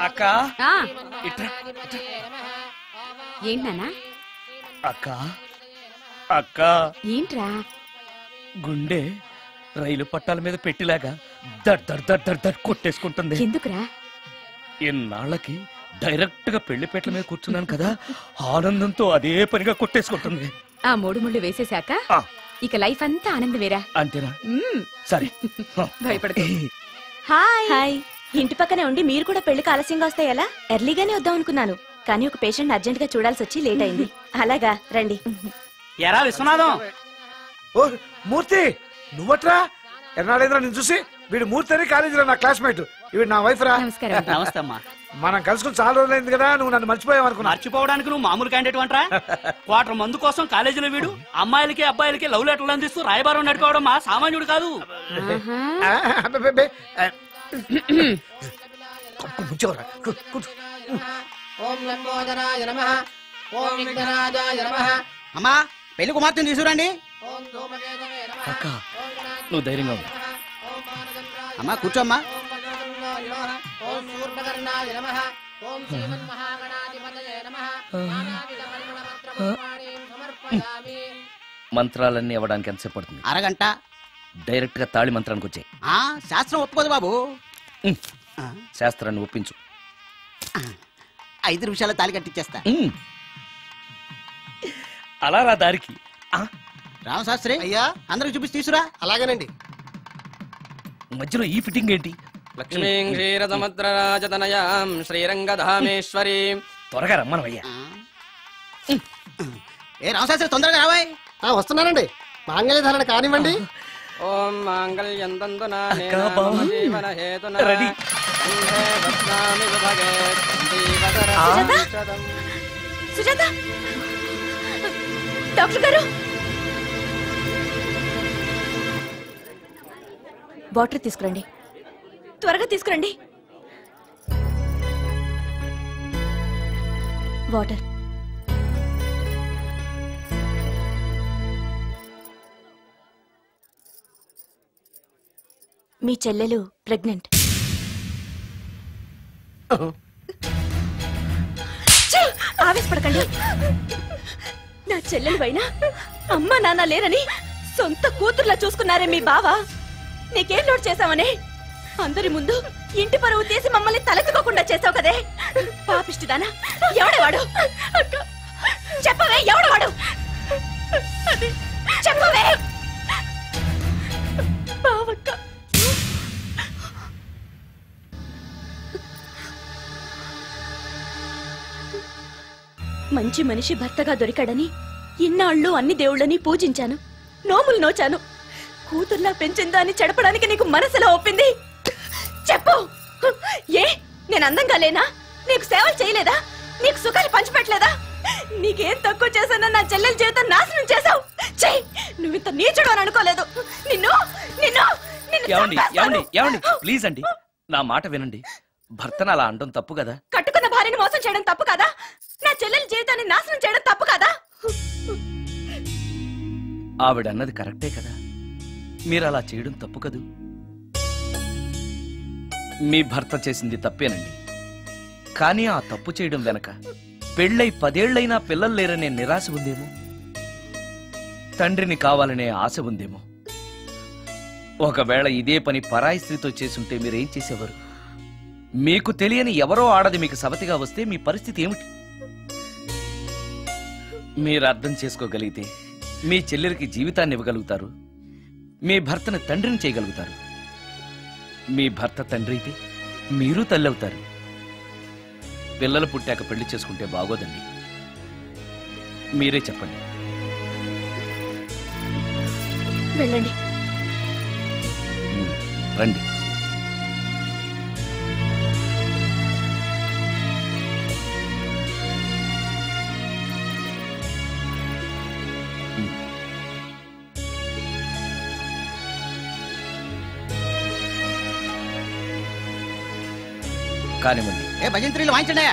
అక్క ఏంటన్నా? అక్క అక్క ఏంట్రా? గుండె రైలు పట్టాల మీద పెట్టిలాగా దడ్ దడ్ దడ్ దడ్ దడ్ కొట్టేసుకుంటుంది. ఎందుకురా? ఇన్నాళ్ళకి డైరెక్ట్ గా పెళ్లిపేటల మీద కూర్చున్నాను కదా, ఆనందంతో అదే పనిగా కొట్టేసుకుంటుంది. ఆ 3 ముళ్ళు వేసేశాక ఇక లైఫ్ అంతా ఆనందమేరా. అంతేనా? సరే భయపడకు. Hi hi. ఇంటి పక్కనే ఉండి మీరు కూడా పెళ్లికి ఆలస్యంగా వస్తే ఎలా? ఎర్లీగానే వద్దాం అనుకున్నాను, కానీ ఒక పేషెంట్ అర్జెంట్ గా చూడాల్సి వచ్చి లేట్ అయింది. అలాగా రండి. ఎరా విశ్వనాథం. ఓ మూర్తి, నువ్వట్రా? ఎన్నాడైందిరా నేను చూసి? వీడు మూర్తి అని కాలేజీలో నా క్లాస్మేట్, వీడు నా వైఫ్ రా. నమస్తే అమ్మా. మనం కలుసుకుని చాలా రోజులైంది కదా, నువ్వు నన్ను మర్చిపోయావు అనుకున్నా. మర్చిపోవడానికి నువ్వు మామూలు క్యాండిడేట్ అంటరా? క్వార్టర్ మందు కోసం కాలేజీలో వీడు అమ్మాయిలకి అబ్బాయిలకి లవ్ లెటర్లు అందిస్తూ రాయబారం నడిపోవడం మా సామాన్యుడు కాదు. అమ్మా పెళ్లి కుమార్తెను తీసుకురండి. అక్క నువ్వు ధైర్యంగా ఉండు. అమ్మా కూర్చోమ్మా. మంత్రాలన్నీ ఇవ్వడానికి ఎంతసేపు పడుతుంది? అరగంట. డైరెక్ట్ గా తాళి మంత్రానికి వచ్చాయి. శాస్త్రం ఒప్పుకోదు బాబు. శాస్త్రాన్ని ఒప్పించు. 5 నిమిషాల్లో తాళి కట్టించేస్తా. అలా రా దారికి. రామశాస్త్రి అయ్యా, అందరికి చూపిస్తే తీసురా. అలాగేనండి. మధ్యలో ఈ ఫిట్టింగ్ ఏంటి? లక్ష్మీం క్షీరసముద్రరాజతనయాం శ్రీరంగధామేశ్వరీం. త్వరగా రమ్మనవయ్యా. ఏ రామశాస్త్రి తొందరగా రావాయ్. వస్తున్నానండి. మాంగళ్య ధారణ కానివ్వండి. ఓం మాంగళ్యం తంతునా నేన జీవన హేతునా కంఠే బధ్నామి శుభగే జీవతరం. సుజాత డాక్టర్ గారు, వాటర్ తీసుకురండి, త్వరగా తీసుకురండి. వాటర్. మీ చెల్లెలు ప్రెగ్నెంట్. ఆవేశపడకండి. నా చెల్లెలు అయినా అమ్మ నాన్న లేరని సొంత కూతుర్లా చూసుకున్నారే మీ బావ. నీకేం లోటు చేశావనే అందరి ముందు ఇంటి పరువు తీసి మమ్మల్ని తలెత్తుకోకుండా చేసావు కదే. పాపిష్టిదానా, ఎవడవాడు? చెప్పవే, ఎవడవాడు? చెప్పవే. బావక్క, మంచి మనిషి భర్తగా దొరికాడని ఇన్నాళ్ళు అన్ని దేవుళ్ళని పూజించాను, నోములు నోచాను. కూతుర్లా పెంచిందా అని చెడపడానికి నీకు మనసులో ఒప్పింది. చెప్పు, ఏ నేను అందంగా లేనా? నీకు సేవలు చేయలేదా? నీకు సుఖాలు పంచిపెట్టలేదా? నీకేం తక్కువ చేశానో నా చెల్లెల జీవితం నాశనం చేశావు. చెయ్యి, నువ్వింత నీచుడు అని అనుకోలేదు. నిన్ను నిన్ను ప్లీజ్ అండి, నా మాట వినండి. భర్తను అలా అనడం తప్పు కదా? కట్టుకున్న భార్యని మోసం చేయడం తప్పు కదా? నా చెల్లెల జీవితాన్ని నాశనం చేయడం తప్పు కదా? ఆవిడన్నది కరెక్టే కదా, మీరు అలా చేయడం తప్పు కదూ. మీ భర్త చేసింది తప్పేనండి, కానీ ఆ తప్పు చేయడం వెనక పెళ్ళై 10 ఏళ్లైనా పిల్లలు లేరనే నిరాశ ఉందేమో, తండ్రిని కావాలనే ఆశ ఉందేమో. ఒకవేళ ఇదే పని పరాయి స్త్రీతో చేసుంటే మీరేం చేసేవారు? మీకు తెలియని ఎవరో ఆడది మీకు సవతిగా వస్తే మీ పరిస్థితి ఏమిటి? మీరు అర్థం చేసుకోగలిగితే మీ చెల్లెలికి జీవితాన్ని ఇవ్వగలుగుతారు, మీ భర్తను తండ్రిని చేయగలుగుతారు. మీ భర్త తండ్రి అయితే మీరు తల్లి అవుతారు. పిల్లలు పుట్టాక పెళ్లి చేసుకుంటే బాగోదండి. మీరే చెప్పండి. వెళ్ళండి. రండి. కానివ్వండి. ఏ భజంత్రీలు వాయించండి.